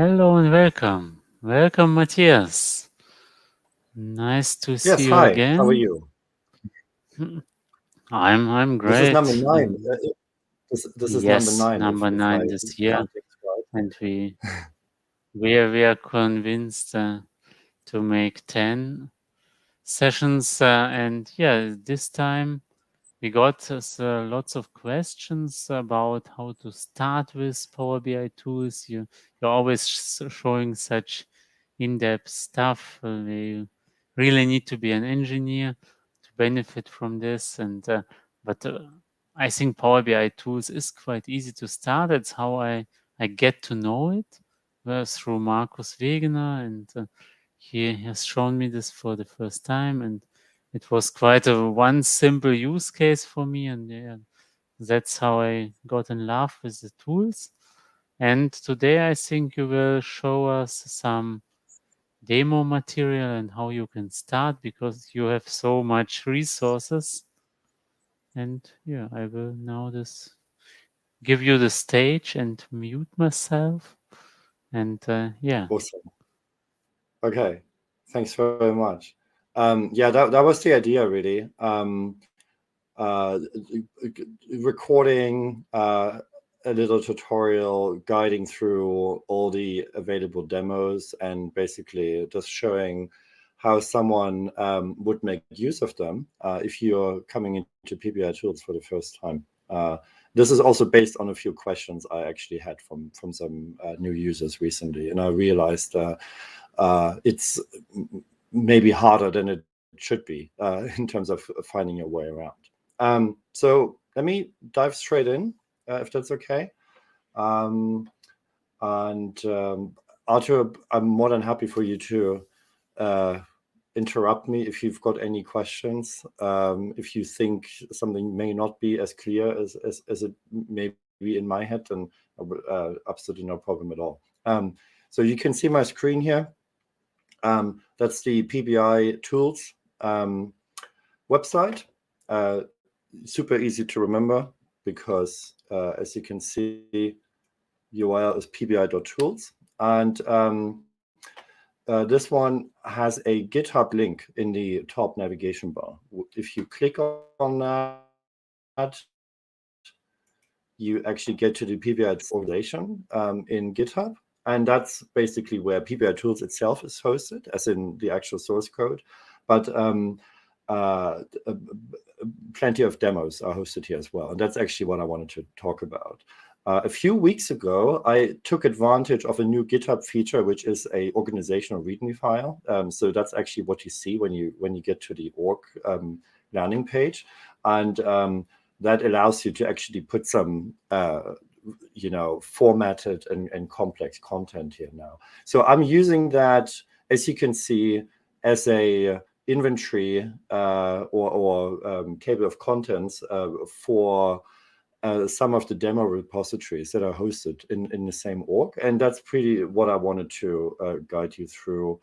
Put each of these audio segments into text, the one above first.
Hello and welcome. Welcome, Matthias. Nice to see Yes, you hi. How are again. you? I'm This is number great. 9. This is number Yes, 9 number if my 9 this year, counting's right. and we are convinced to make 10 sessions. And yeah, this time we got lots of questions about how to start with Power BI tools. You're always showing such in-depth stuff. You really need to be an engineer to benefit from this. But I think Power BI tools is quite easy to start. That's how I get to know it through Markus Wegener, and he has shown me this for the first time, and it was quite a one simple use case for me, and yeah, that's how I got in love with the tools. And today I think you will show us some demo material and how you can start, because you have so much resources. And yeah, I will now just give you the stage and mute myself. And yeah. Awesome. Okay. Thanks very much. Yeah, that was the idea, really. Uh, Recording a little tutorial guiding through all the available demos and basically just showing how someone would make use of them if you're coming into pbi-tools for the first time. This is also based on a few questions I actually had from some new users recently, and I realized it's maybe harder than it should be in terms of finding your way around. So let me dive straight in, if that's okay. And Arthur, I'm more than happy for you to interrupt me if you've got any questions. If you think something may not be as clear as it may be in my head, then absolutely no problem at all. So you can see my screen here. That's the pbi-tools website. Super easy to remember because, as you can see, URL is pbi.tools. And this one has a GitHub link in the top navigation bar. If you click on that, you actually get to the pbi-tools organization in GitHub. And that's basically where pbi-tools itself is hosted, as in the actual source code. But plenty of demos are hosted here as well. And that's actually what I wanted to talk about. A few weeks ago, I took advantage of a new GitHub feature, which is a organizational README file. So that's actually what you see when you get to the org landing page. And that allows you to actually put some formatted and complex content here now. So I'm using that, as you can see, as a inventory or table of contents for some of the demo repositories that are hosted in the same org. And that's pretty what I wanted to guide you through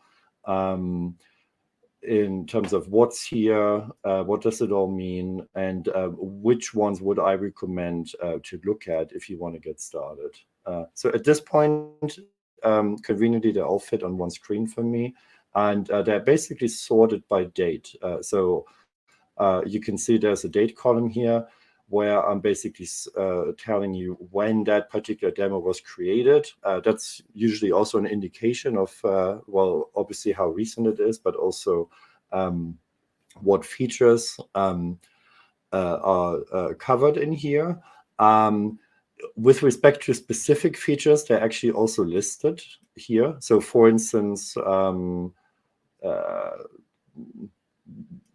in terms of what's here, what does it all mean, and which ones would I recommend to look at if you want to get started. So at this point, conveniently, they all fit on one screen for me, and they're basically sorted by date. So you can see there's a date column here where I'm basically telling you when that particular demo was created. That's usually also an indication of, well, obviously how recent it is, but also what features are covered in here. With respect to specific features, they're actually also listed here. So for instance,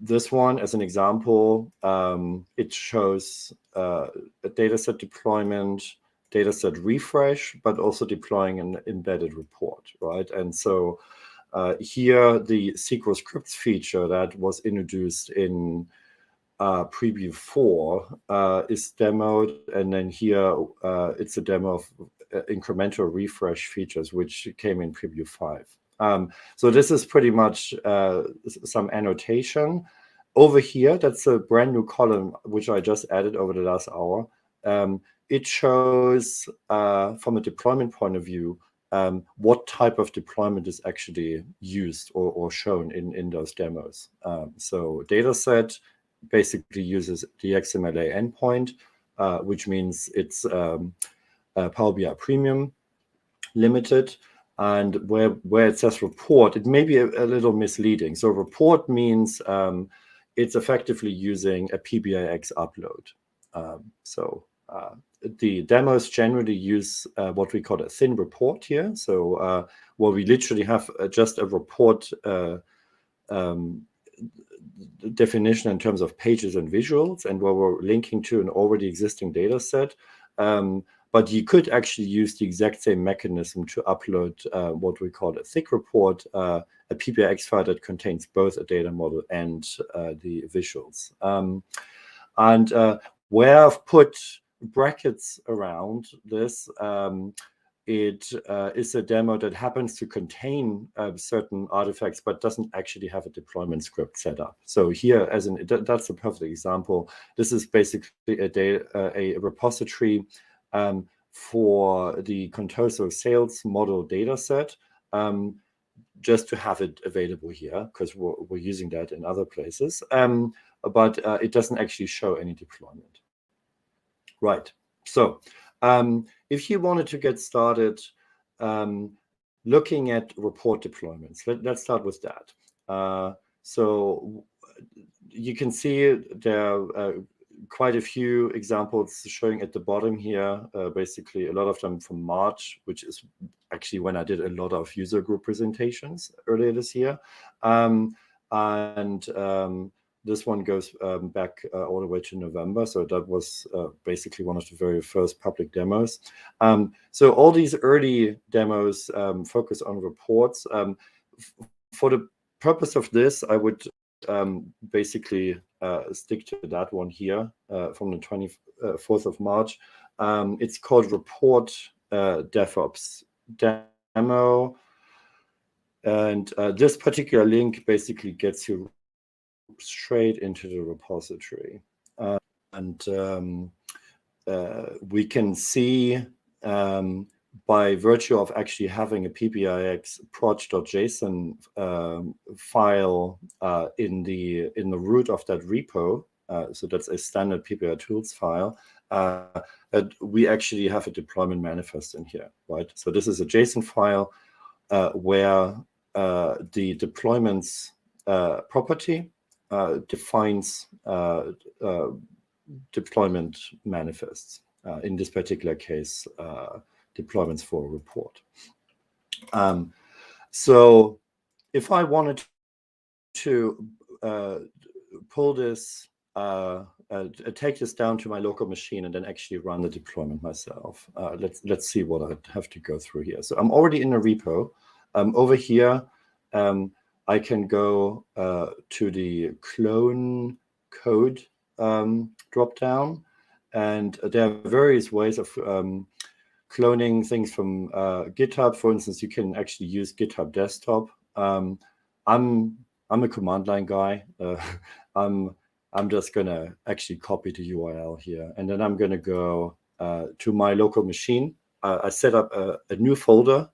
this one, as an example, it shows a dataset deployment, dataset refresh, but also deploying an embedded report, right? And so here, the SQL scripts feature that was introduced in preview 4 is demoed, and then here it's a demo of incremental refresh features, which came in preview 5. So this is pretty much some annotation. Over here, that's a brand new column, which I just added over the last hour. It shows, from a deployment point of view, what type of deployment is actually used or shown in those demos. So dataset basically uses the XMLA endpoint, which means it's Power BI Premium limited. And where it says report, it may be a little misleading. So report means it's effectively using a PBIX upload. The demos generally use what we call a thin report here. So where we literally have just a report definition in terms of pages and visuals, and where we're linking to an already existing data set. But you could actually use the exact same mechanism to upload what we call a thick report, a PBIX file that contains both a data model and the visuals. Where I've put brackets around this, it is a demo that happens to contain certain artifacts, but doesn't actually have a deployment script set up. So here, that's a perfect example. This is basically a repository for the Contoso sales model data set, just to have it available here, because we're using that in other places. But it doesn't actually show any deployment. Right. So if you wanted to get started looking at report deployments, let's start with that. So you can see there are quite a few examples showing at the bottom here, basically a lot of them from March, which is actually when I did a lot of user group presentations earlier this year. This one goes back all the way to November. So that was basically one of the very first public demos. So all these early demos focus on reports. For the purpose of this, I would basically stick to that one here from the 24th of March. It's called Report DevOps Demo. And this particular link basically gets you straight into the repository. We can see by virtue of actually having a PBIX proj.json file in the root of that repo, so that's a standard pbi-tools file, we actually have a deployment manifest in here, right? So this is a JSON file where the deployments property defines deployment manifests. In this particular case, deployments for a report. So if I wanted to pull this, take this down to my local machine and then actually run the deployment myself, let's see what I have to go through here. So I'm already in a repo. Over here, I can go to the clone code dropdown, and there are various ways of cloning things from GitHub. For instance, you can actually use GitHub Desktop. I'm a command line guy. I'm just gonna actually copy the URL here, and then I'm gonna go to my local machine. I set up a new folder.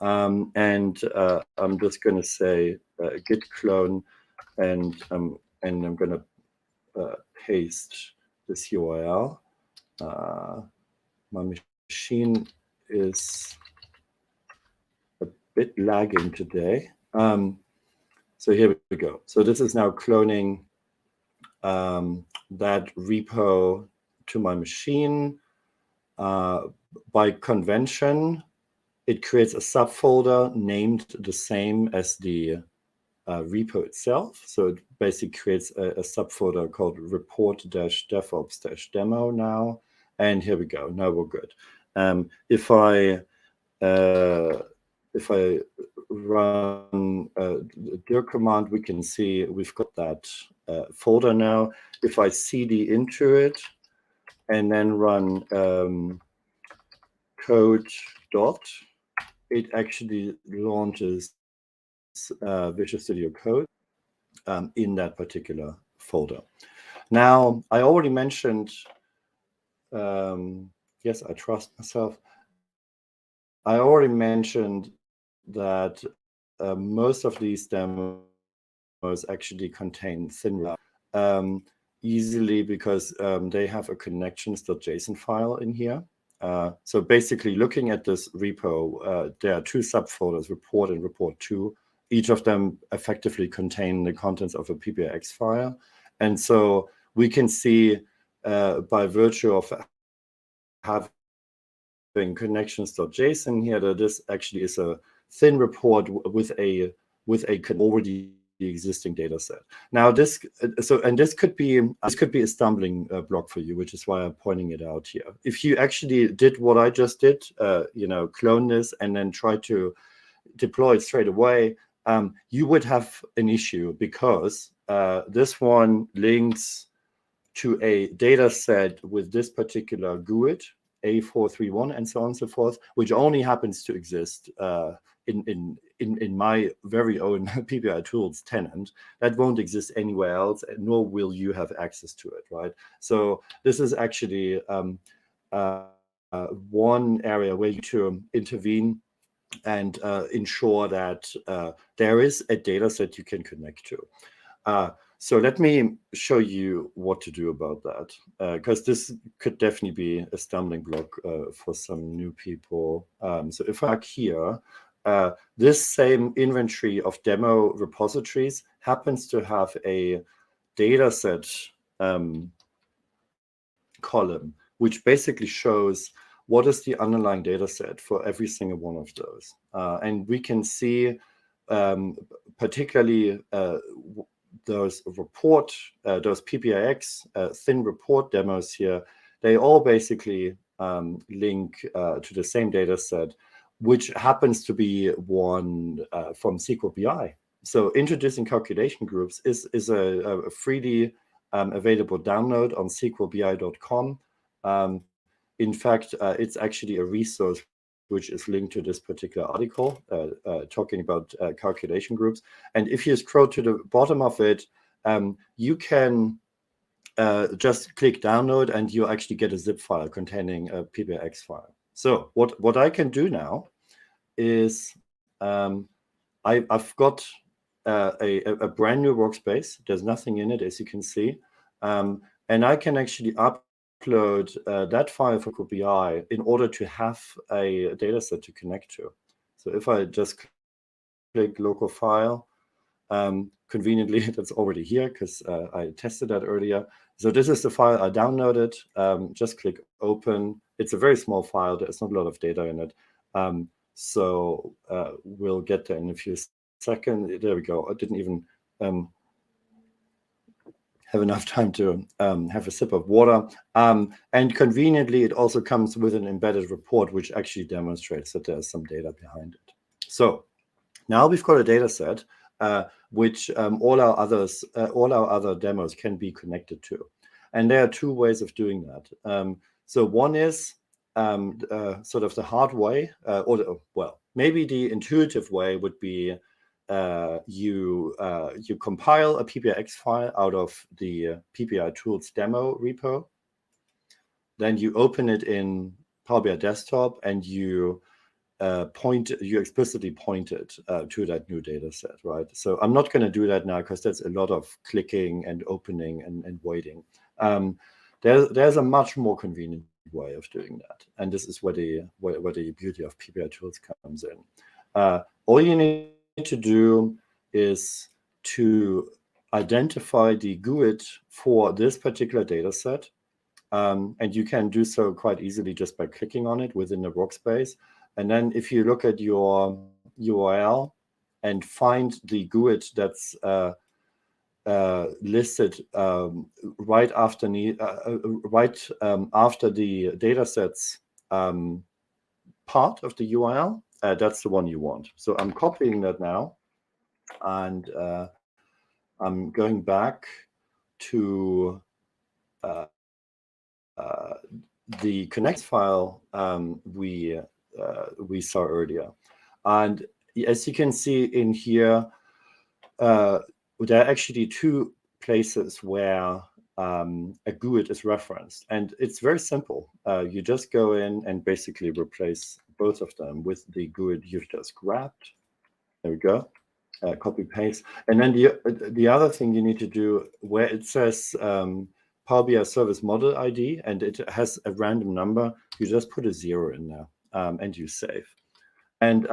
I'm just going to say git clone, and I'm going to paste this URL. My machine is a bit lagging today. So here we go. So this is now cloning that repo to my machine. By convention, it creates a subfolder named the same as the repo itself. So it basically creates a subfolder called report-devops-demo now. And here we go. Now we're good. If I run the dir command, we can see we've got that folder now. If I cd into it and then run code dot, it actually launches Visual Studio Code in that particular folder. Now, I already mentioned, yes, I trust myself. I already mentioned that most of these demos actually contain thin easily because they have a connections.json file in here. So basically, looking at this repo, there are two subfolders, report and report2. Each of them effectively contain the contents of a pbi-x file. And so we can see by virtue of having connections.json here that this actually is a thin report with a already existing data set. Now this could be a stumbling block for you, which is why I'm pointing it out here. If you actually did what I just did, clone this and then try to deploy it straight away, you would have an issue because this one links to a data set with this particular GUID, A431, and so on and so forth, which only happens to exist in my very own pbi-tools tenant. That won't exist anywhere else, nor will you have access to it, right? So this is actually one area where you to intervene and ensure that there is a data set you can connect to. So let me show you what to do about that, because this could definitely be a stumbling block for some new people. So if I click here, this same inventory of demo repositories happens to have a dataset column, which basically shows what is the underlying data set for every single one of those. And we can see particularly those pbi-x thin report demos here, they all basically link to the same data set, which happens to be one from SQL BI. So introducing calculation groups is a freely available download on sqlbi.com. In fact, it's actually a resource which is linked to this particular article talking about calculation groups. And if you scroll to the bottom of it, you can just click download and you actually get a zip file containing a pbi-x file. So what I can do now is I've got a brand new workspace. There's nothing in it, as you can see. And I can actually upload that file for BI in order to have a data set to connect to. So if I just click local file, conveniently, that's already here because I tested that earlier. So this is the file I downloaded. Just click open. It's a very small file. There's not a lot of data in it. So we'll get there in a few seconds. There we go. I didn't even have enough time to have a sip of water. And conveniently, it also comes with an embedded report, which actually demonstrates that there's some data behind it. So now we've got a data set which all our other demos can be connected to. And there are two ways of doing that. So one is sort of the hard way, maybe the intuitive way would be you compile a pbi-x file out of the pbi-tools demo repo. Then you open it in Power BI Desktop and you explicitly point it to that new data set, right? So I'm not going to do that now because that's a lot of clicking and opening and waiting. There's a much more convenient way of doing that, and this is where the beauty of pbi-tools comes in. All you need to do is to identify the GUID for this particular data set, and you can do so quite easily just by clicking on it within the workspace. And then if you look at your URL and find the GUID that's listed right after the datasets part of the URL, that's the one you want. So I'm copying that now, and I'm going back to the connect file we saw earlier. And as you can see in here, there are actually two places where a GUID is referenced. And it's very simple. You just go in and basically replace both of them with the GUID you've just grabbed. There we go. Copy paste. And then the other thing you need to do, where it says Power BI Service Model ID and it has a random number, you just put a 0 in there and you save. And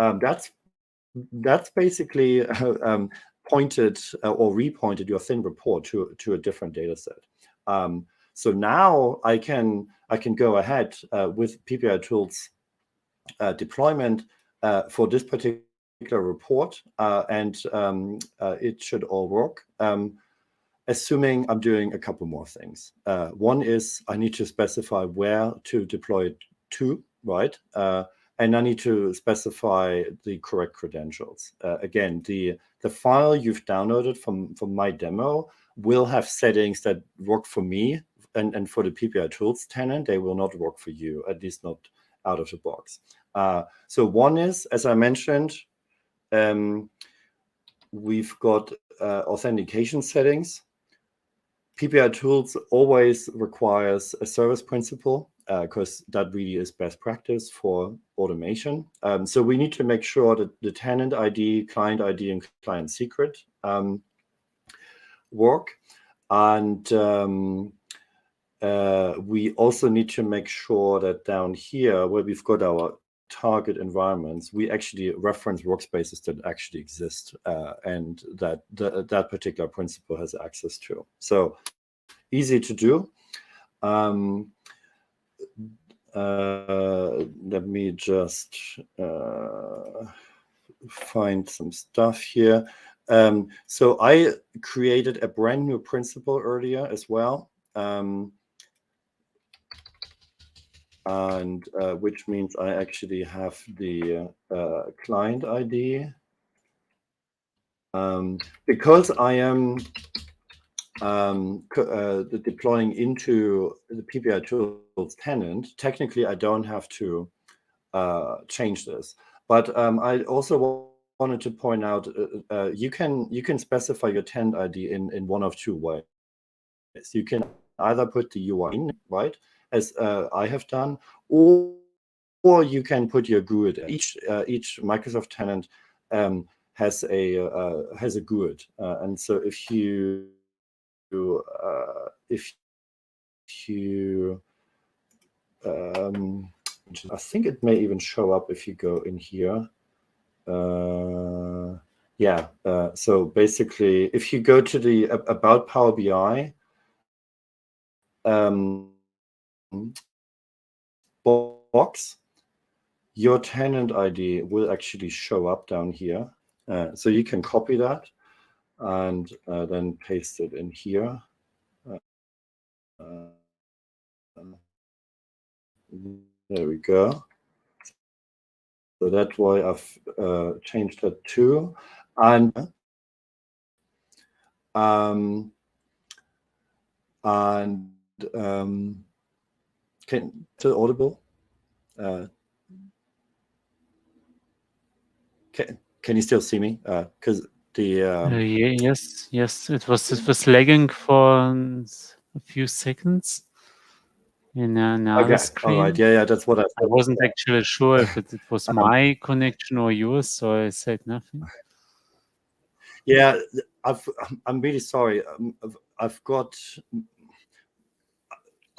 that's basically pointed or repointed your thin report to a different data set. So now I can go ahead with pbi-tools deployment for this particular report, and it should all work, assuming I'm doing a couple more things. One is I need to specify where to deploy it to, right? And I need to specify the correct credentials. Again, the file you've downloaded from my demo will have settings that work for me, and for the pbi-tools tenant, they will not work for you, at least not out of the box. So one is, as I mentioned, we've got authentication settings. pbi-tools always requires a service principal because that really is best practice for automation. So we need to make sure that the tenant ID, client ID, and client secret work. And we also need to make sure that down here, where we've got our target environments, we actually reference workspaces that actually exist and that that particular principal has access to. So easy to do. Let me just find some stuff here. So I created a brand new principal earlier as well. And which means I actually have the client ID. Because I am deploying into the pbi-tools tenant, technically I don't have to change this. But I also wanted to point out you can specify your tenant ID in one of two ways. You can either put the UI in, right, as I have done, or you can put your GUID. Each Microsoft tenant has a GUID, and so if you I think it may even show up if you go in here. Yeah. So basically, if you go to the About Power BI box, your tenant ID will actually show up down here. So you can copy that and then paste it in here. There we go. So that's why I've changed that too. And still audible? Can you still see me? Because yes, it was lagging for a few seconds in another screen. All right. Yeah, that's what I thought. I wasn't actually sure if it was my connection or yours, so I said nothing. Yeah, I'm really sorry.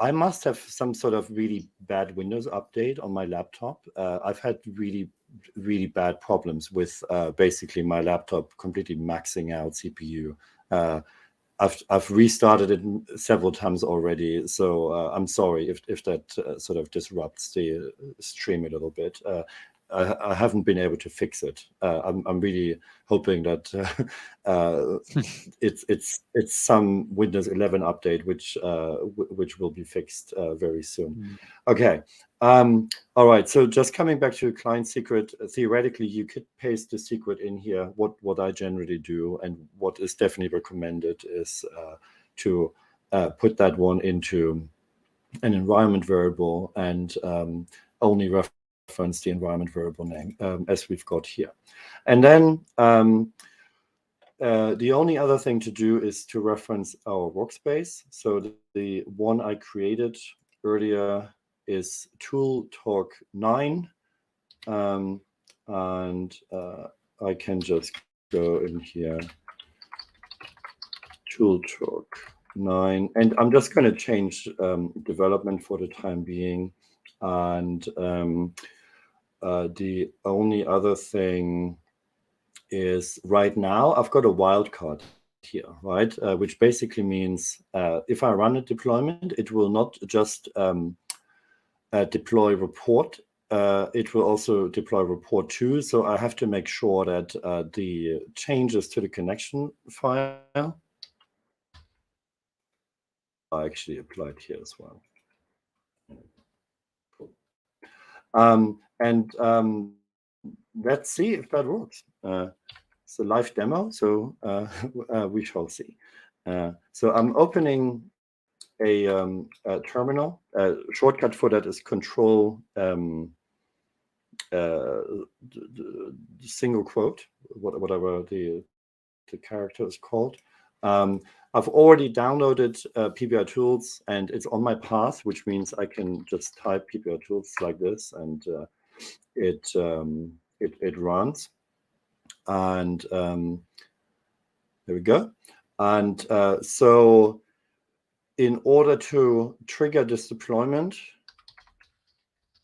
I must have some sort of really bad Windows update on my laptop. I've had really bad problems with basically my laptop completely maxing out CPU. I've restarted it several times already, so I'm sorry if that sort of disrupts the stream a little bit. I haven't been able to fix it. I'm really hoping that it's some Windows 11 update which will be fixed very soon. Okay. All right. So just coming back to client secret, theoretically you could paste the secret in here. What I generally do and what is definitely recommended is to put that one into an environment variable and only reference the environment variable name as we've got here. And then the only other thing to do is to reference our workspace. So the one I created earlier is tool talk 9. and I can just go in here, tool talk 9, and I'm just going to change development for the time being. And the only other thing is right now I've got a wildcard here, right? Which basically means if I run a deployment, it will not just deploy report, it will also deploy report 2. So I have to make sure that the changes to the connection file are actually applied here as well. Cool. Let's see if that works. It's a live demo, so we shall see. So I'm opening a terminal. Shortcut for that is Control single quote, whatever the character is called. I've already downloaded pbi-tools, and it's on my path, which means I can just type pbi-tools like this, and it runs. And there we go. And so in order to trigger this deployment,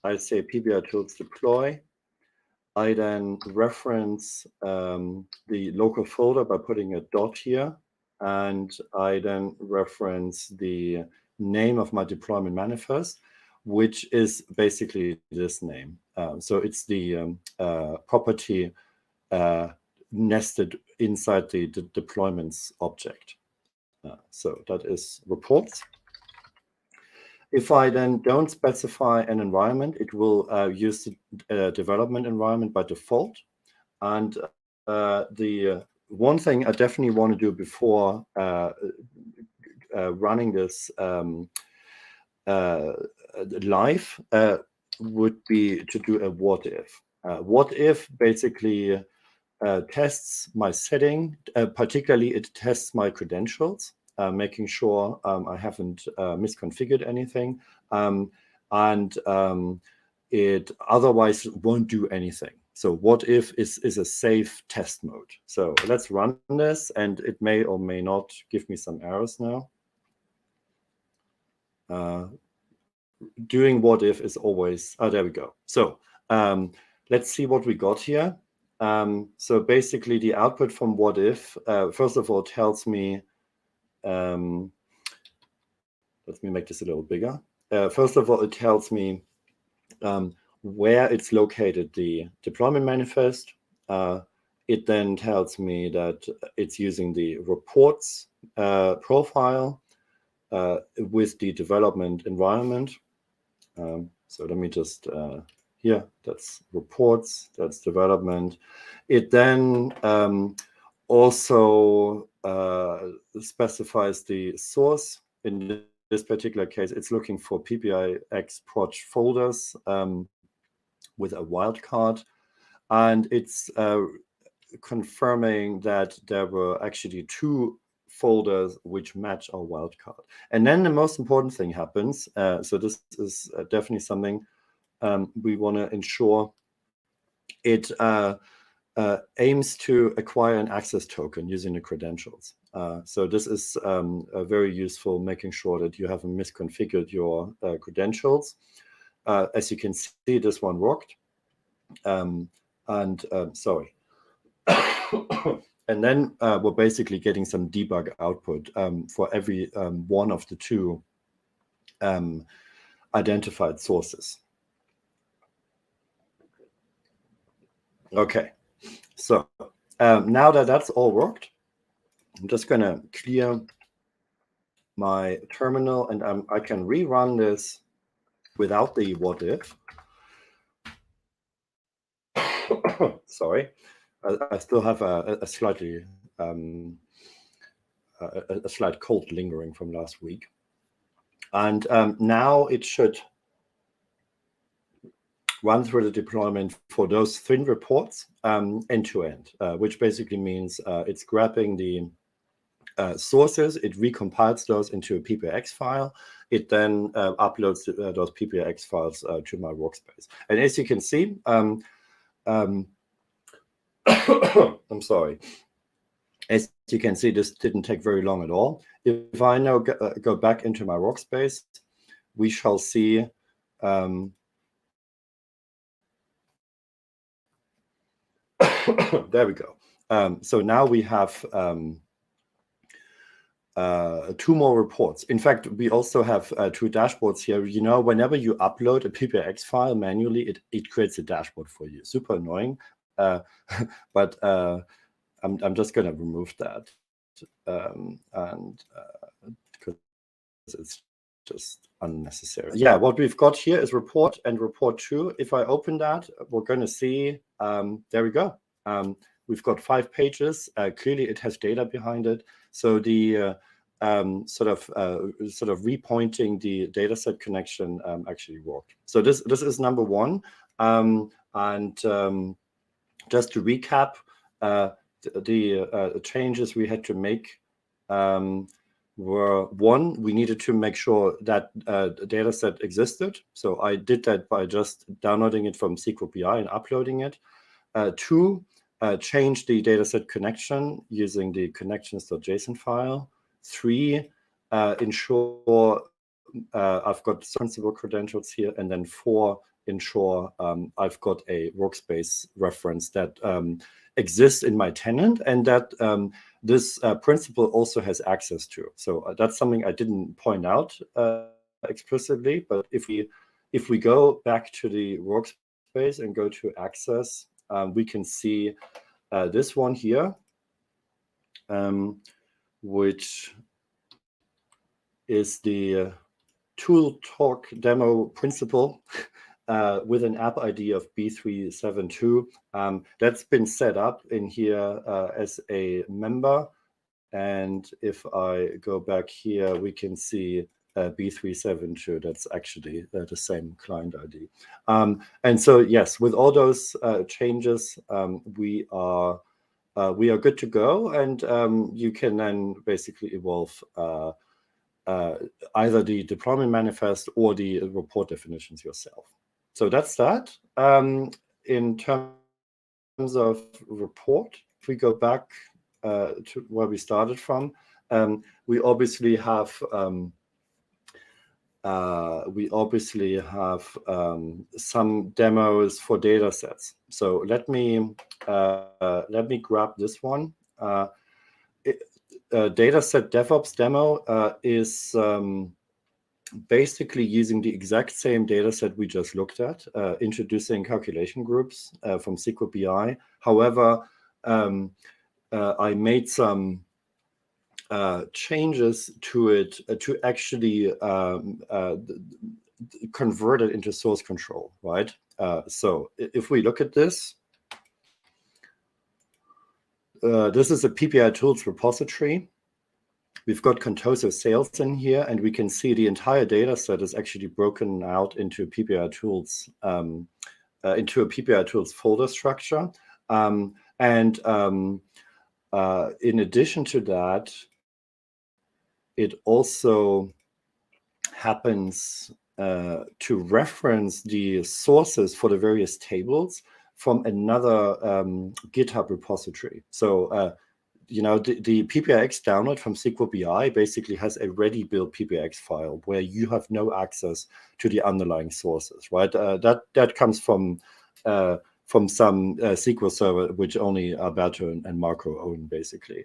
I say pbi-tools deploy. I then reference the local folder by putting a dot here, and I then reference the name of my deployment manifest, which is basically this name. So it's the property nested inside the deployments object. So that is reports. If I then don't specify an environment, it will use the development environment by default. And the one thing I definitely want to do before running this live would be to do a what if. What if basically tests my setting, particularly it tests my credentials, making sure I haven't misconfigured anything, and it otherwise won't do anything. So what if is a safe test mode. So let's run this, and it may or may not give me some errors now. Doing what if is always, oh, there we go. So let's see what we got here. So basically the output from what if, first of all, tells me, let me make this a little bigger. First of all, it tells me where it's located, the deployment manifest. It then tells me that it's using the reports profile with the development environment. So let me just, here, that's reports, that's development. It then also specifies the source. In this particular case, it's looking for pbi-proj folders with a wildcard. And it's confirming that there were actually 2 folders which match our wildcard. And then the most important thing happens. So this is definitely something we want to ensure. It aims to acquire an access token using the credentials. So this is very useful, making sure that you haven't misconfigured your credentials. As you can see, this one worked. Sorry. And then we're basically getting some debug output for every one of the 2 identified sources. Okay, so now that that's all worked, I'm just going to clear my terminal, and I can rerun this without the what if. Sorry, I still have a slightly a slight cold lingering from last week, and now it should run through the deployment for those 3 reports end to end, which basically means it's grabbing the sources, it recompiles those into a PBX file. It then uploads those PBX files to my workspace. And as you can see, I'm sorry. As you can see, this didn't take very long at all. If I now go back into my workspace, we shall see there we go. So now we have 2 more reports. In fact, we also have 2 dashboards here. You know, whenever you upload a PBIX file manually, it creates a dashboard for you. Super annoying, but I'm just going to remove that, because it's just unnecessary. Yeah, what we've got here is report and report 2. If I open that, we're going to see, there we go. We've got 5 pages. Clearly, it has data behind it. So the sort of repointing the dataset connection actually worked. So this is number 1. And just to recap, the changes we had to make were: 1, we needed to make sure that the data set existed. So I did that by just downloading it from SQL BI and uploading it. 2, change the dataset connection using the connections.json file. 3, ensure I've got principal credentials here. And then 4, ensure I've got a workspace reference that exists in my tenant and that this principal also has access to. So that's something I didn't point out explicitly, but if we go back to the workspace and go to access, we can see this one here, which is the tool talk demo principal with an app ID of b372. That's been set up in here as a member. And if I go back here, we can see b372. That's actually the same client ID. And so, yes, with all those changes, we are good to go. And you can then basically evolve either the deployment manifest or the report definitions yourself. So that's that. In terms of report, if we go back to where we started from, we obviously have some demos for data sets. So let me grab this one. Dataset DevOps demo is basically using the exact same dataset we just looked at, introducing calculation groups from SQL BI. However, I made some changes to it to actually convert it into source control, right? So if we look at this, this is a pbi-tools repository. We've got Contoso sales in here, and we can see the entire data set is actually broken out into pbi-tools, into a pbi-tools folder structure. In addition to that, it also happens to reference the sources for the various tables from another GitHub repository. So you know, the PBIX download from SQL BI basically has a ready-built PBIX file where you have no access to the underlying sources, right? That comes from some SQL server which only Alberto and Marco own, basically.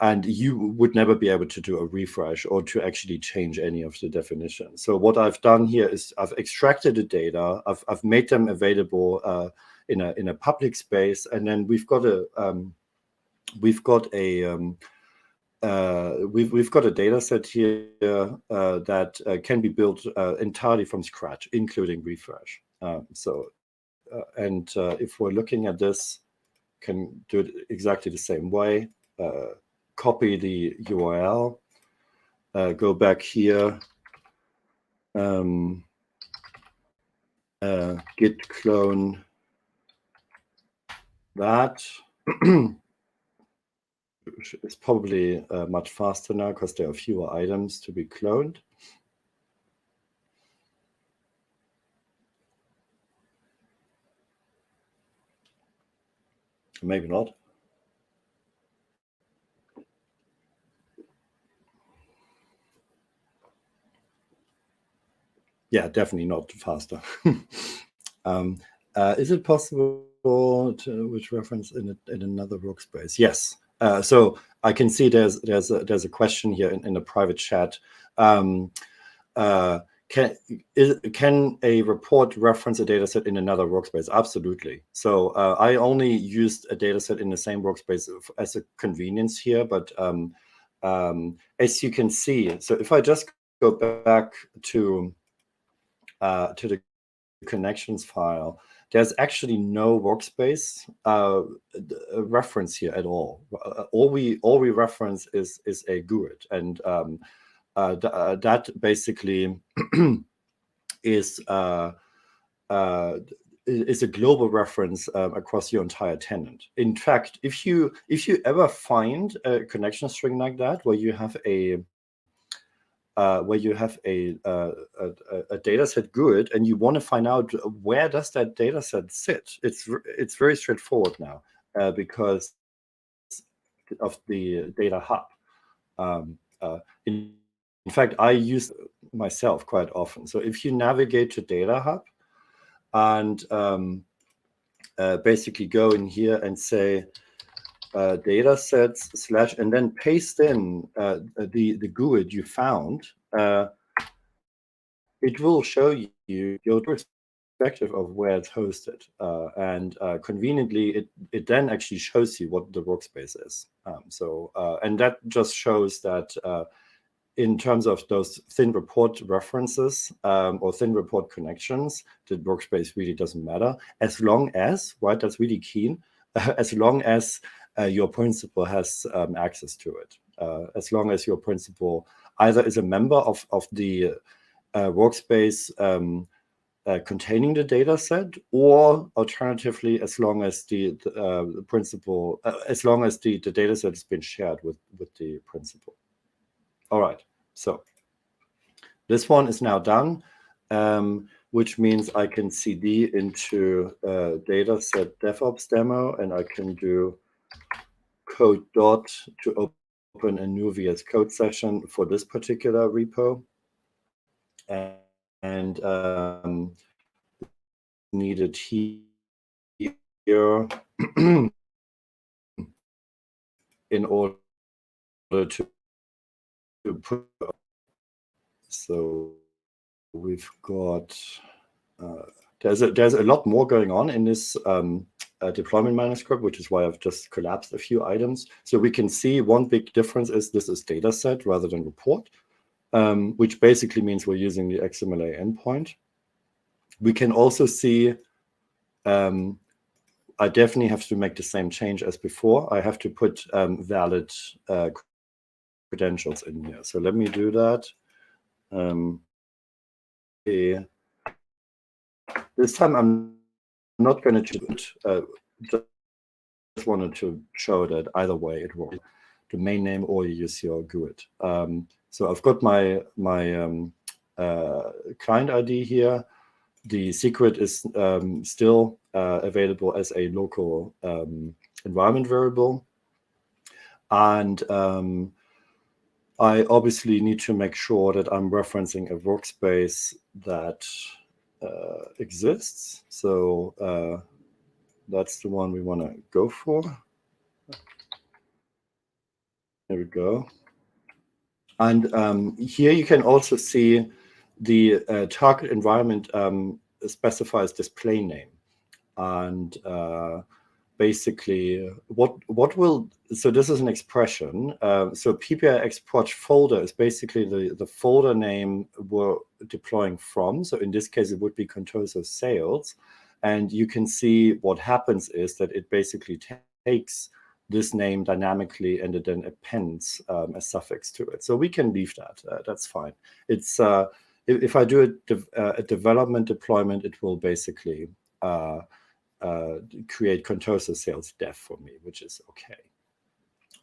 And you would never be able to do a refresh or to actually change any of the definitions. So what I've done here is I've extracted the data, I've made them available in a public space, and then we've got a data set here that can be built entirely from scratch, including refresh. If we're looking at this, can do it exactly the same way. Copy the URL, go back here, git clone that. It's probably much faster now because there are fewer items to be cloned. Maybe not. Yeah, definitely not faster. Is it possible to which reference in another workspace? Yes. So I can see there's a question here in a private chat. Can a report reference a dataset in another workspace? Absolutely. So I only used a dataset in the same workspace as a convenience here, but as you can see, so if I just go back to the connections file, there's actually no workspace reference here at all. All we reference is a GUID, and that basically is a global reference across your entire tenant. In fact, if you ever find a connection string like that, where you have a data set GUID and you want to find out where does that data set sit, it's very straightforward now because of the data hub. In fact, I use myself quite often. So if you navigate to Data Hub and basically go in here and say data sets / and then paste in the GUID you found, it will show you your perspective of where it's hosted. And conveniently, it then actually shows you what the workspace is. And that just shows that in terms of those thin report references or thin report connections, the workspace really doesn't matter, as long as, right, that's really key, as long as your principal has access to it. As long as your principal either is a member of the workspace containing the data set, or alternatively, as long as the principal, as long as the data set has been shared with the principal. All right, so this one is now done, which means I can cd into dataset DevOps demo, and I can do code dot to open a new VS Code session for this particular repo. And needed here in order to put. So we've got there's a lot more going on in this deployment manuscript, which is why I've just collapsed a few items. So we can see one big difference is this is data set rather than report, which basically means we're using the XMLA endpoint. We can also see I definitely have to make the same change as before. I have to put valid credentials in here. So let me do that. This time I'm not going to choose it. Just wanted to show that either way it works. Domain name or you use your GUID. So I've got my client ID here. The secret is still available as a local environment variable. And I obviously need to make sure that I'm referencing a workspace that exists. So that's the one we want to go for. There we go. And here you can also see the target environment specifies display name. And basically what will, so this is an expression. So PPI export folder is basically the folder name we're deploying from. So in this case, it would be Contoso sales. And you can see what happens is that it basically takes this name dynamically and it then appends a suffix to it. So we can leave that. That's fine. It's if I do a development deployment, it will basically create Contoso sales dev for me, which is okay.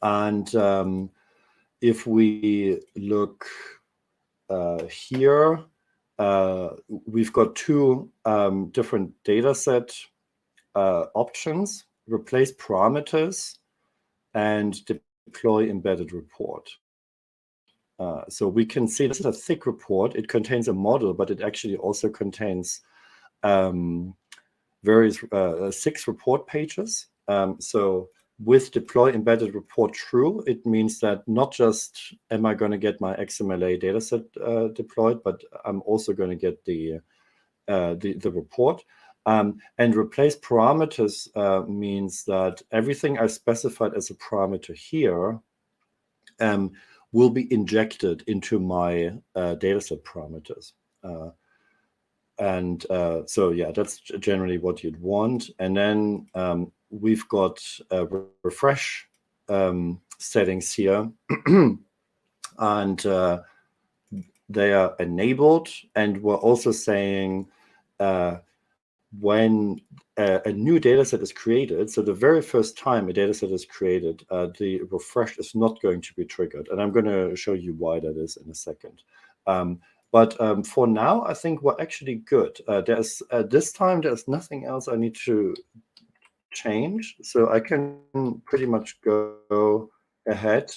And if we look here, we've got two different data set options. replace parameters and deploy embedded report. So we can see this is a thick report. It contains a model, but it actually also contains various 6 report pages. So with deploy embedded report true, it means that not just am I going to get my XMLA dataset deployed, but I'm also going to get the report. And replace parameters means that everything I specified as a parameter here will be injected into my dataset parameters. So yeah, that's generally what you'd want. And then we've got refresh settings here, and they are enabled. And we're also saying when a new dataset is created, so the very first time a dataset is created, the refresh is not going to be triggered. And I'm going to show you why that is in a second. But for now, I think we're actually good. There's this time, there's nothing else I need to change. So I can pretty much go ahead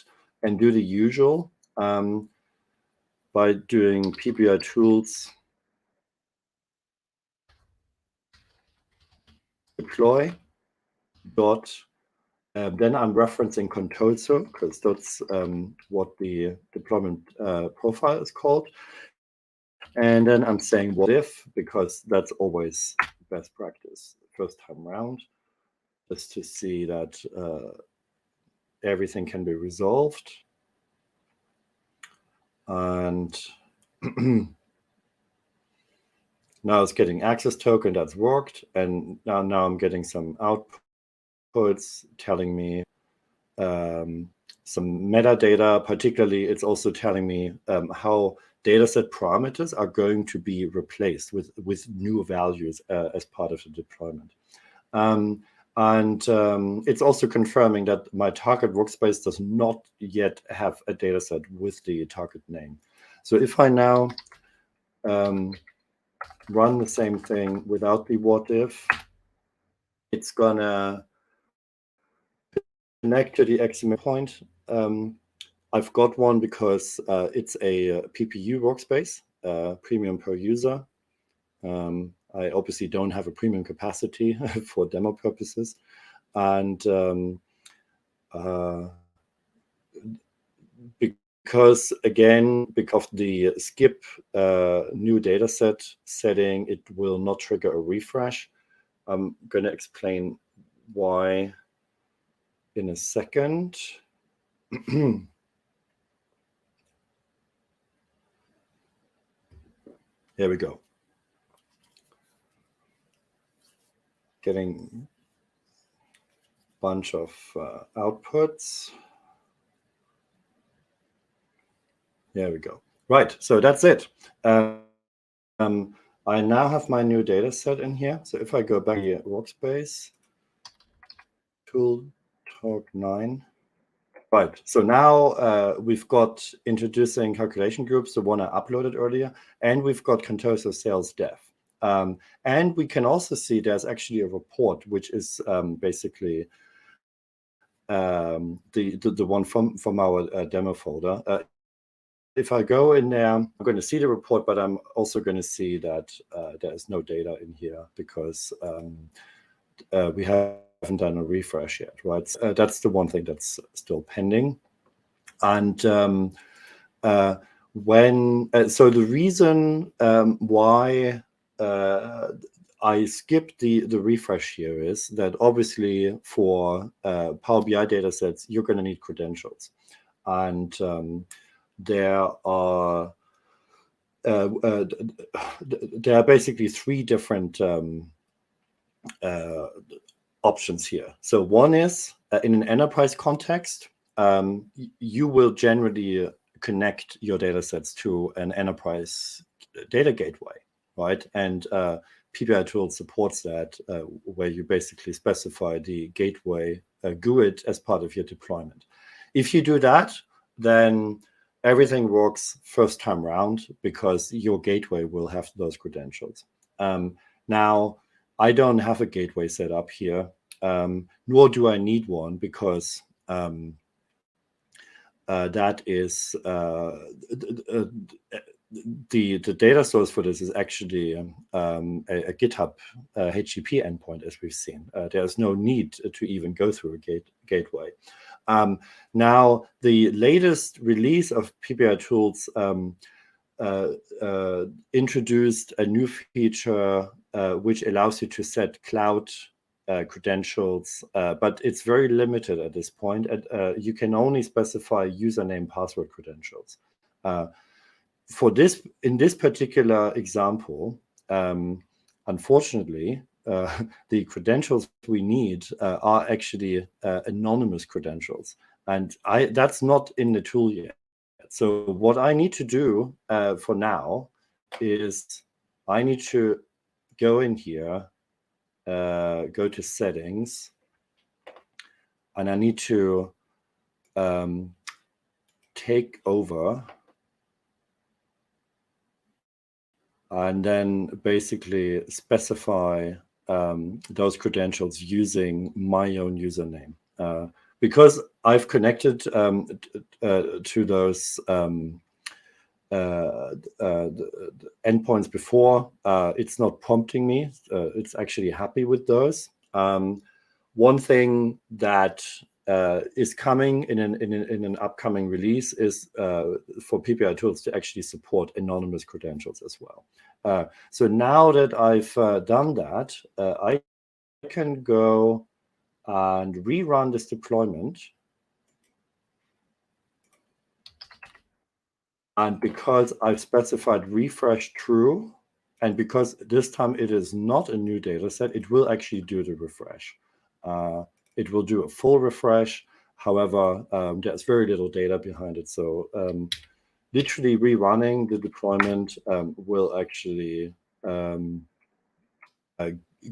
and do the usual by doing pbi-tools deploy dot. Then I'm referencing contoso because that's what the deployment profile is called. And then I'm saying what if, because that's always best practice first time around, just to see that everything can be resolved. And now it's getting access token, that's worked. And now I'm getting some outputs telling me some metadata. Particularly, it's also telling me how dataset parameters are going to be replaced with new values as part of the deployment. It's also confirming that my target workspace does not yet have a dataset with the target name. So if I now run the same thing without the what if, it's gonna connect to the XML point. I've got one because it's a PPU workspace, premium per user. I obviously don't have a premium capacity for demo purposes. And because of the skip new dataset setting, it will not trigger a refresh. I'm going to explain why in a second. Here we go. Getting a bunch of outputs. There we go. Right, so that's it. I now have my new data set in here. So if I go back to workspace, tool talk 9. Right, so now we've got introducing calculation groups, the one I uploaded earlier, and we've got Contoso sales dev. And we can also see there's actually a report, which is basically the one from our demo folder. If I go in there, I'm going to see the report, but I'm also going to see that there is no data in here because we haven't done a refresh yet, right? That's the one thing that's still pending. And so the reason why I skipped the refresh here is that obviously for Power BI datasets, you're going to need credentials. And there are basically 3 different options here. So one is in an enterprise context, you will generally connect your datasets to an enterprise data gateway, right? And pbi-tools supports that, where you basically specify the gateway GUID as part of your deployment. If you do that, then everything works first time round because your gateway will have those credentials. Now, I don't have a gateway set up here. nor do I need one, because that is the data source for this is actually a GitHub HTTP endpoint, as we've seen. There's no need to even go through a gateway. Now, the latest release of pbi-tools introduced a new feature which allows you to set cloud credentials, but it's very limited at this point. You can only specify username, password credentials. In this particular example, unfortunately, the credentials we need are actually anonymous credentials, and that's not in the tool yet. So what I need to do for now is I need to go in here, go to settings, and I need to take over and then basically specify those credentials using my own username. Because I've connected to those endpoints before, it's not prompting me. It's actually happy with those. One thing that is coming in an upcoming release is for pbi-tools to actually support anonymous credentials as well. So now that I've done that, I can go and rerun this deployment. And because I've specified refresh true, and because this time it is not a new data set, it will actually do the refresh. It will do a full refresh. However, there's very little data behind it. So literally rerunning the deployment will actually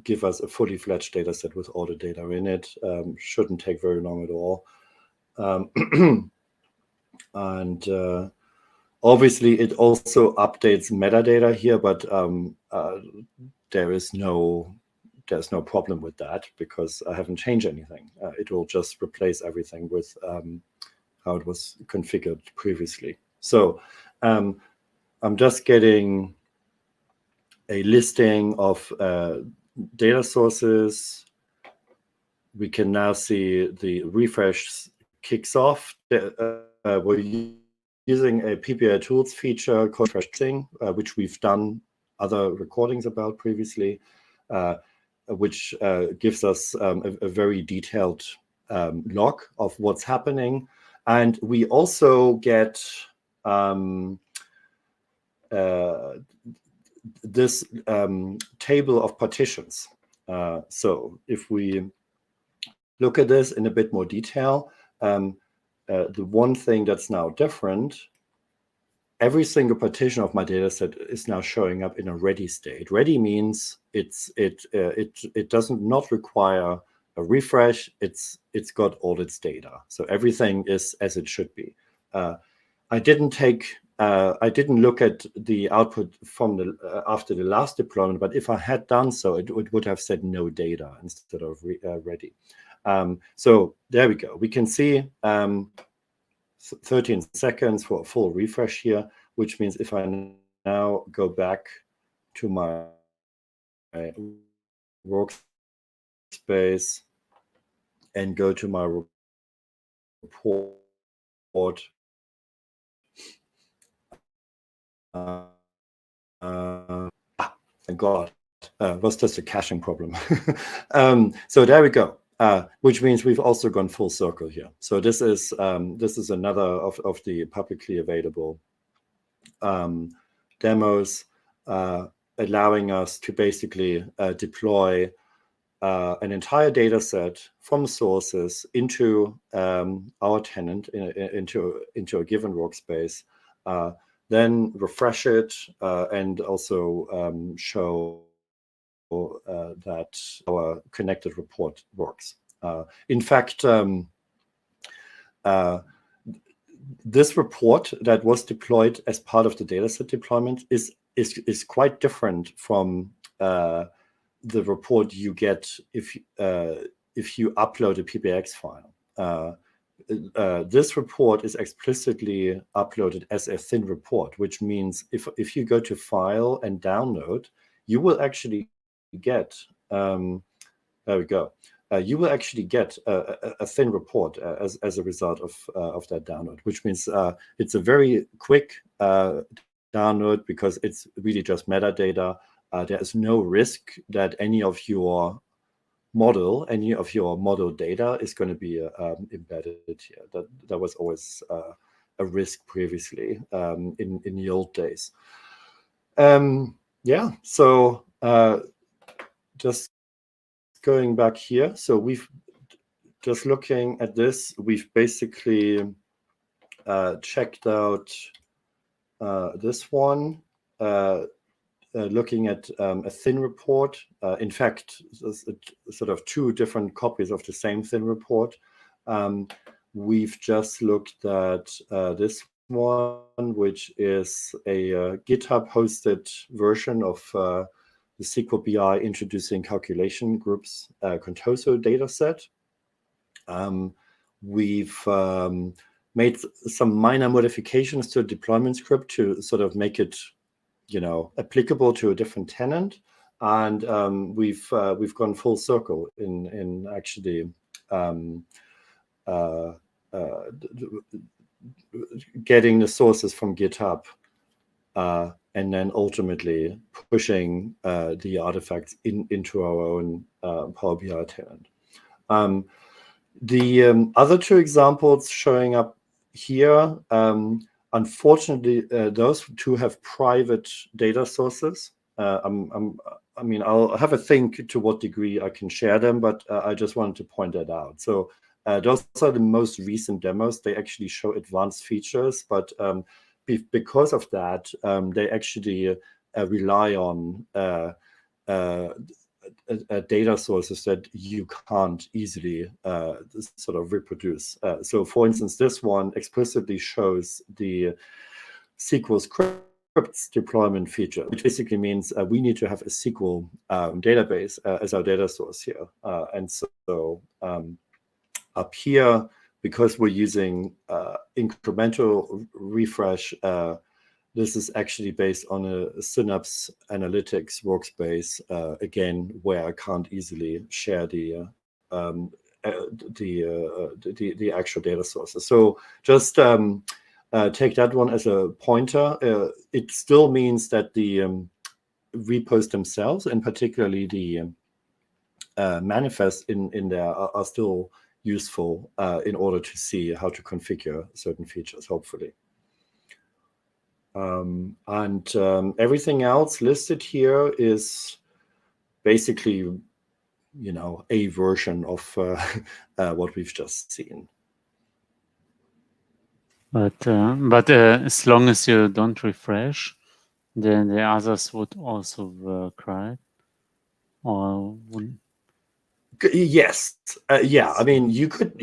give us a fully fledged data set with all the data in it. Shouldn't take very long at all. And obviously, it also updates metadata here, but there's no problem with that because I haven't changed anything. It will just replace everything with how it was configured previously. So I'm just getting a listing of data sources. We can now see the refresh kicks off. We're using a pbi-tools feature called refreshing, which we've done other recordings about previously, which gives us a very detailed log of what's happening. And we also get this table of partitions. So if we look at this in a bit more detail, the one thing that's now different, every single partition of my data set is now showing up in a ready state. Ready means it doesn't not require a refresh. It's got all its data. So everything is as it should be. I didn't look at the output from the after the last deployment, but if I had done so, it would have said no data instead of ready. So there we go. We can see 13 seconds for a full refresh here, which means if I now go back to my workspace and go to my report, thank God, it was just a caching problem. So there we go. Which means we've also gone full circle here. So this is another of the publicly available demos, allowing us to basically deploy an entire data set from sources into our tenant, into a given workspace, then refresh it and also show that our connected report works. In fact, this report that was deployed as part of the dataset deployment is quite different from the report you get if if you upload a PBX file. This report is explicitly uploaded as a thin report, which means if you go to File and Download, you will actually get, there we go. You will actually get a thin report as a result of that download, which means it's a very quick download because it's really just metadata. There is no risk that any of your model data is going to be embedded here. That was always a risk previously in the old days. Yeah, so just going back here, so we've just looking at this, we've basically checked out this one, looking at a thin report. In fact, sort of two different copies of the same thin report. We've just looked at this one, which is a GitHub hosted version of the SQL BI introducing calculation groups Contoso dataset. We've made some minor modifications to a deployment script to sort of make it, applicable to a different tenant, and we've gone full circle in actually getting the sources from GitHub, and then ultimately pushing the artifacts into our own Power BI tenant. The other two examples showing up here, unfortunately, those two have private data sources. I mean, I'll have a think to what degree I can share them, but I just wanted to point that out. So those are the most recent demos. They actually show advanced features, but because of that, they actually rely on data sources that you can't easily sort of reproduce. So for instance, this one explicitly shows the SQL scripts deployment feature, which basically means we need to have a SQL database as our data source here. And so up here, because we're using incremental refresh, this is actually based on a Synapse Analytics workspace, again, where I can't easily share the actual data sources. So just take that one as a pointer. It still means that the repos themselves, and particularly the manifests in there, are still useful in order to see how to configure certain features, hopefully. And everything else listed here is basically, a version of what we've just seen. But as long as you don't refresh, then the others would also work, right? Or would... Yes, yeah. I mean, you could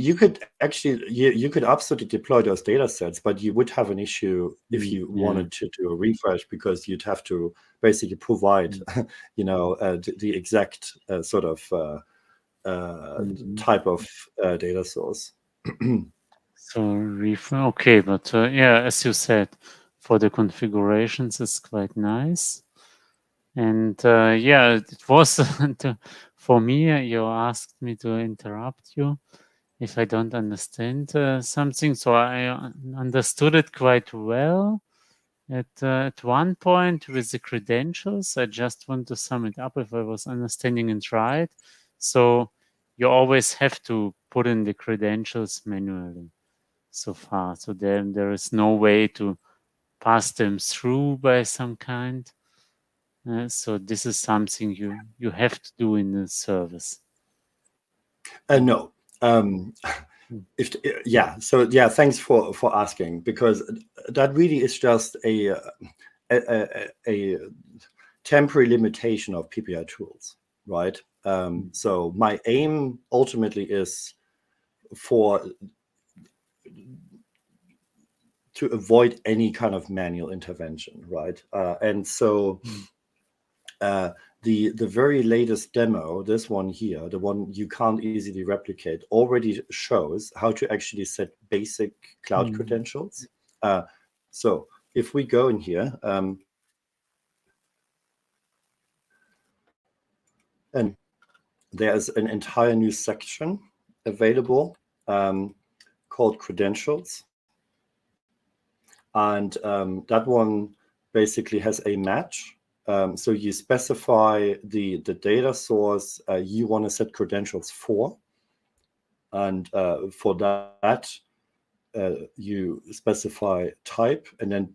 actually you could absolutely deploy those data sets, but you would have an issue if you wanted to do a refresh, because you'd have to basically provide, the exact sort of type of data source. So okay, but yeah, as you said, for the configurations, it's quite nice. And yeah, it was for me. You asked me to interrupt you if I don't understand something. So I understood it quite well. At one point with the credentials, I just want to sum it up if I was understanding it right. So you always have to put in the credentials manually so far. So then there is no way to pass them through by some kind. So this is something you have to do in the service. No. So yeah, thanks for asking, because that really is just a temporary limitation of pbi-tools, right? So my aim ultimately is to avoid any kind of manual intervention, right? And so the very latest demo, this one here, the one you can't easily replicate, already shows how to actually set basic cloud credentials. So if we go in here, and there's an entire new section available called credentials. And that one basically has a match. So you specify the data source you want to set credentials for. And for that, you specify type, and then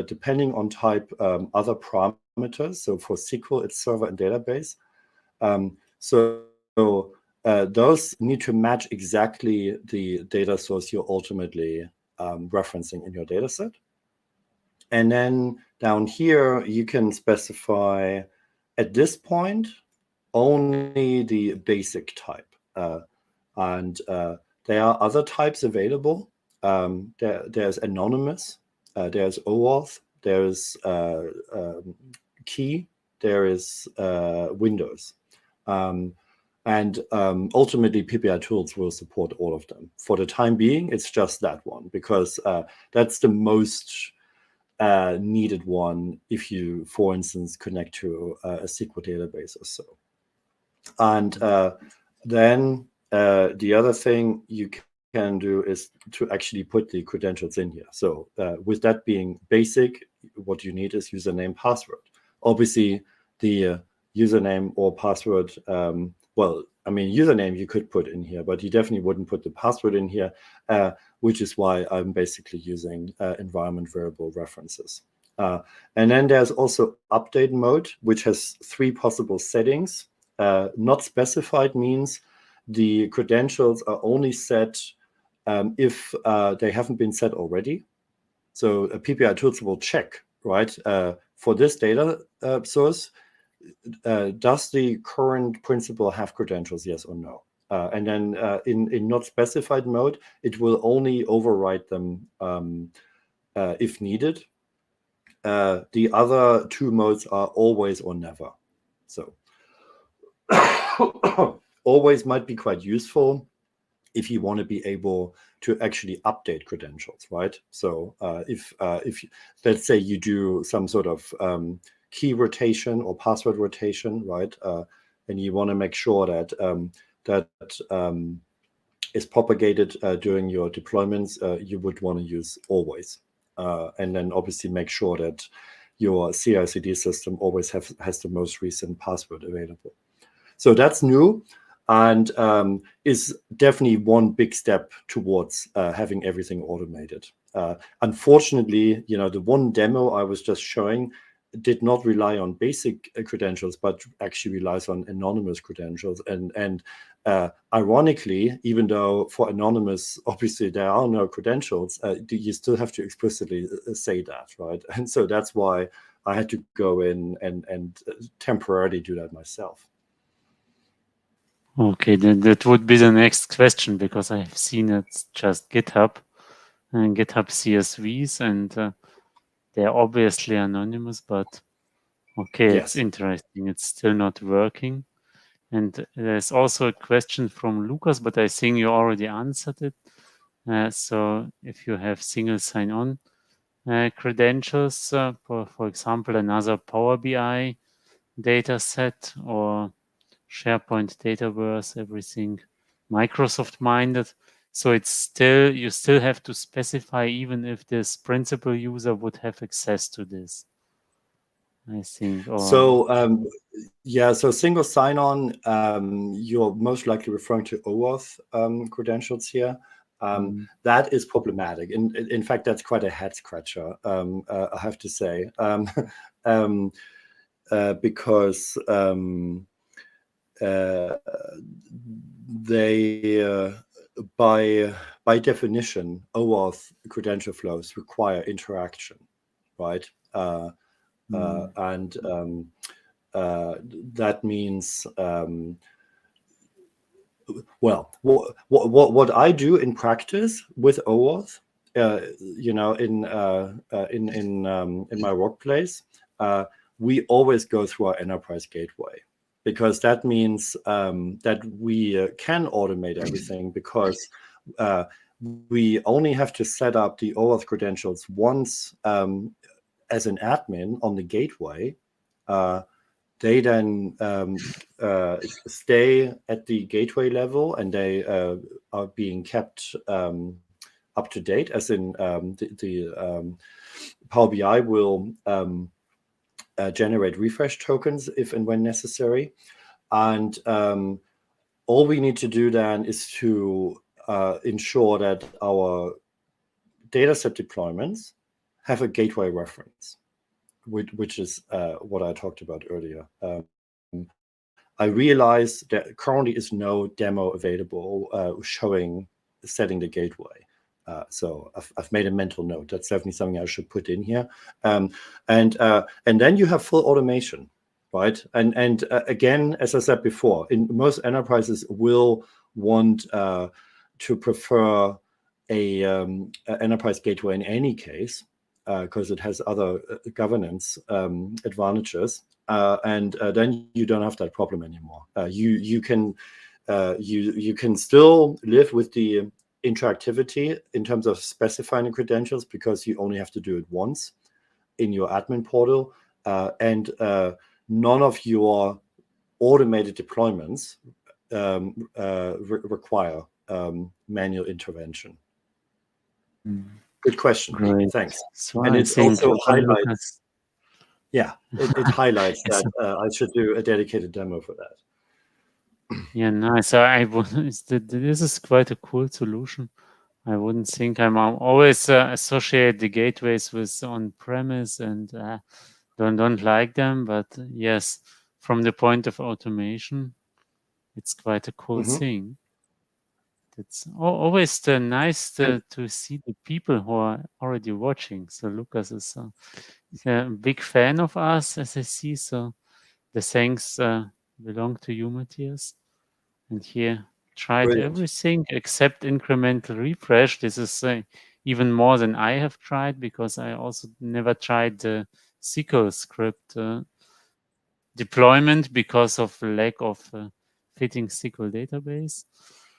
depending on type, other parameters. So for SQL, it's server and database. So those need to match exactly the data source you're ultimately referencing in your data set. And then down here, you can specify at this point only the basic type. And there are other types available. There's anonymous, there's OAuth, there's key, there is Windows. And ultimately, pbi-tools will support all of them. For the time being, it's just that one, because that's the most needed one if you, for instance, connect to a SQL database or so. And then the other thing you can do is to actually put the credentials in here. So with that being basic, what you need is username, password. Obviously, the username or password, well, I mean, username you could put in here, but you definitely wouldn't put the password in here, which is why I'm basically using environment variable references. And then there's also update mode, which has 3 possible settings. Not specified means the credentials are only set if they haven't been set already. So pbi-tools will check, right? For this data source, does the current principal have credentials, yes or no? And then in not specified mode, it will only overwrite them if needed. The other 2 modes are always or never. So always might be quite useful if you want to be able to actually update credentials, right? So if let's say you do some sort of key rotation or password rotation, right? And you want to make sure that that is propagated during your deployments, you would want to use always. And then obviously make sure that your CI/CD system always has the most recent password available. So that's new, and is definitely one big step towards having everything automated. Unfortunately, you know, the one demo I was just showing did not rely on basic credentials, but actually relies on anonymous credentials. And ironically, even though for anonymous, obviously there are no credentials, you still have to explicitly say that, right? And so that's why I had to go in and temporarily do that myself. Okay, then that would be the next question, because I've seen it's just GitHub and GitHub CSVs, and they're obviously anonymous, but okay, Yes. It's interesting. It's still not working. And there's also a question from Lucas, but I think you already answered it. So if you have single sign-on credentials, for example, another Power BI data set or SharePoint Dataverse, everything Microsoft minded. So it's still, you still have to specify even if this principal user would have access to this, I think. Or So yeah, so single sign-on, you're most likely referring to OAuth credentials here. That is problematic. In fact, that's quite a head scratcher, I have to say, because they, by definition, OAuth credential flows require interaction, right? And that means, well, what I do in practice with OAuth, you know, in my workplace, we always go through our enterprise gateway, because that means that we can automate everything, because we only have to set up the OAuth credentials once as an admin on the gateway. They then stay at the gateway level, and they are being kept up to date, as in the Power BI will generate refresh tokens if and when necessary. And all we need to do then is to ensure that our dataset deployments have a gateway reference, which is what I talked about earlier. I realize that currently is no demo available showing setting the gateway. So I've made a mental note. That's definitely something I should put in here. And then you have full automation, right? And again, as I said before, in most enterprises will want to prefer a enterprise gateway in any case, because it has other governance advantages, and then you don't have that problem anymore. You can still live with the interactivity in terms of specifying the credentials, because you only have to do it once in your admin portal, and none of your automated deployments require manual intervention. Good question. Great. Thanks. So And I it think also highlights, Lucas, it highlights yes, that I should do a dedicated demo for that. yeah, nice. So I would, this is quite a cool solution. I wouldn't think I'm always associate the gateways with on-premise and don't like them, but yes, from the point of automation, it's quite a cool thing. It's always nice to see the people who are already watching. So Lucas is a big fan of us, as I see. So the thanks belong to you, Matthias. And here tried Brilliant. everything except incremental refresh. This is even more than I have tried, because I also never tried the SQL script deployment because of the lack of fitting SQL database.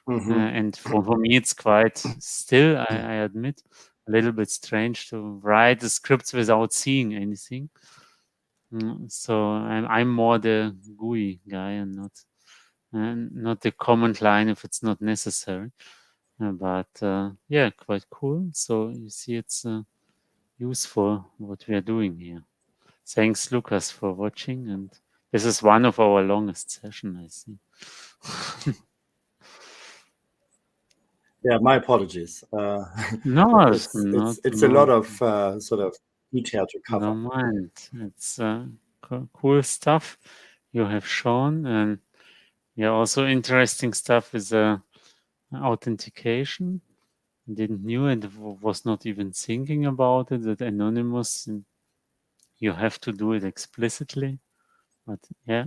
And for me, it's quite still, I admit, a little bit strange to write the scripts without seeing anything. So I'm more the GUI guy and not the command line if it's not necessary. But yeah, quite cool. So you see, it's useful what we are doing here. Thanks, Lucas, for watching. And this is one of our longest session, I see. Yeah, my apologies. No, it's a lot of sort of detail to cover. no mind. It's cool stuff you have shown, and yeah, also interesting stuff with authentication. Didn't knew it, was not even thinking about it, that anonymous, you have to do it explicitly. But yeah,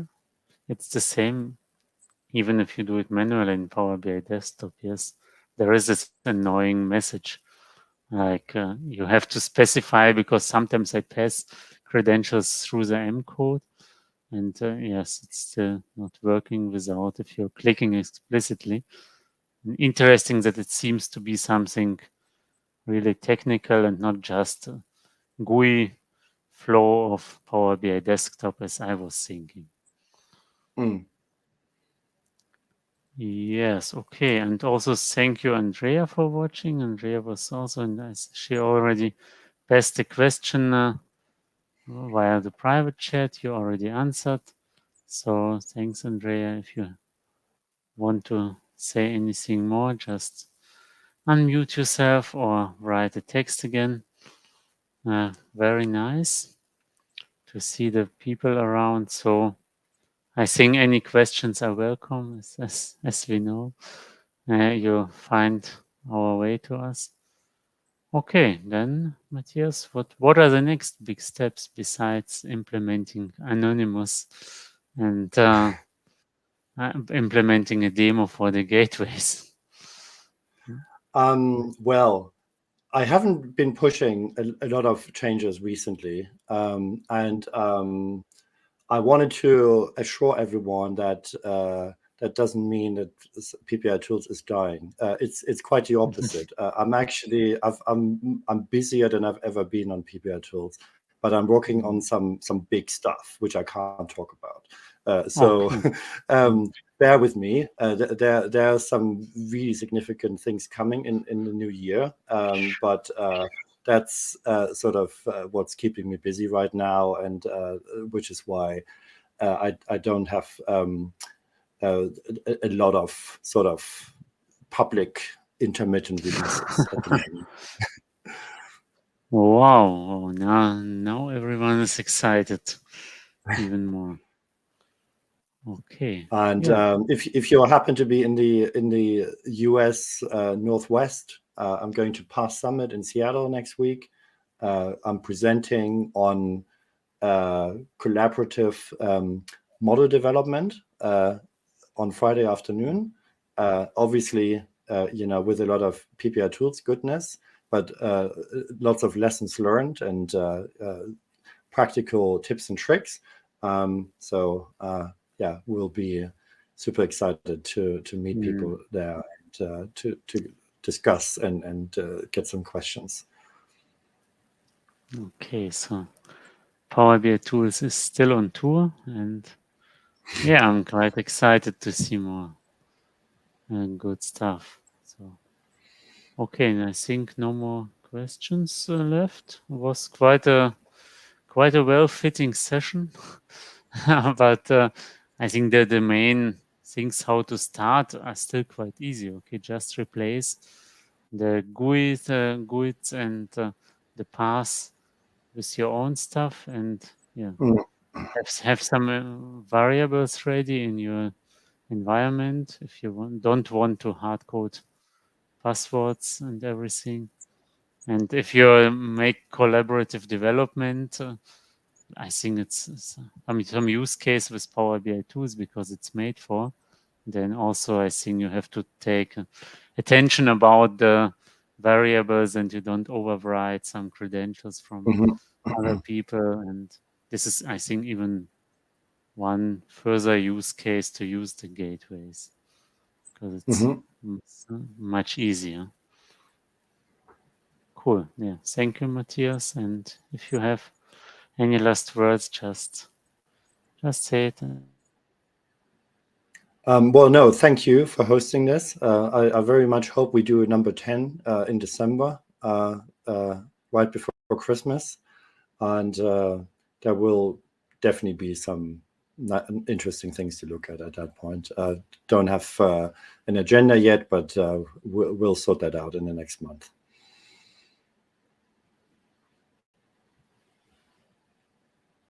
it's the same even if you do it manually in Power BI Desktop. Yes, there is this annoying message like you have to specify, because sometimes I pass credentials through the M code, and yes, it's still not working without if you're clicking explicitly. And interesting that it seems to be something really technical and not just GUI flow of Power BI Desktop, as I was thinking. Yes, okay. And also thank you, Andrea, for watching. Andrea was also nice. She already passed the question via the private chat. You already answered. So thanks, Andrea. If you want to say anything more, just unmute yourself or write a text again. Very nice to see the people around. So I think any questions are welcome, as we know. You find our way to us. Okay, then, Matthias, what are the next big steps besides implementing Anonymous and implementing a demo for the gateways? Well, I haven't been pushing a lot of changes recently, and I wanted to assure everyone that that doesn't mean that pbi-tools is dying. It's quite the opposite. I'm busier than I've ever been on pbi-tools, but I'm working on some big stuff which I can't talk about. So bear with me. There are some really significant things coming in the new year, but that's sort of what's keeping me busy right now, and which is why I don't have a lot of sort of public intermittent releases at the moment. Wow! Now everyone is excited even more. Okay. And if you happen to be in the US Northwest, I'm going to PASS Summit in Seattle next week. I'm presenting on collaborative model development on Friday afternoon. Obviously, with a lot of pbi-tools goodness, but lots of lessons learned and practical tips and tricks. Yeah, we'll be super excited to meet people there and to discuss and get some questions. Okay, so Power BI Tools is still on tour, and yeah, I'm quite excited to see more good stuff. So, okay, and I think no more questions left. It was quite a well-fitting session, but I think that the main things how to start are still quite easy. Okay, just replace the GUIDs and the paths with your own stuff, and yeah, have some variables ready in your environment if you don't want to hard code passwords and everything. And if you make collaborative development, I think it's some use case with Power BI tools because it's made for. Then also I think you have to take attention about the variables and you don't overwrite some credentials from other people. And this is, I think, even one further use case to use the gateways because it's much easier. Cool. Yeah. Thank you, Matthias. And if you have any last words, just say it. Well, no, thank you for hosting this. I very much hope we do a number 10 in December, right before Christmas. And there will definitely be some interesting things to look at that point. Don't have an agenda yet, but we'll sort that out in the next month.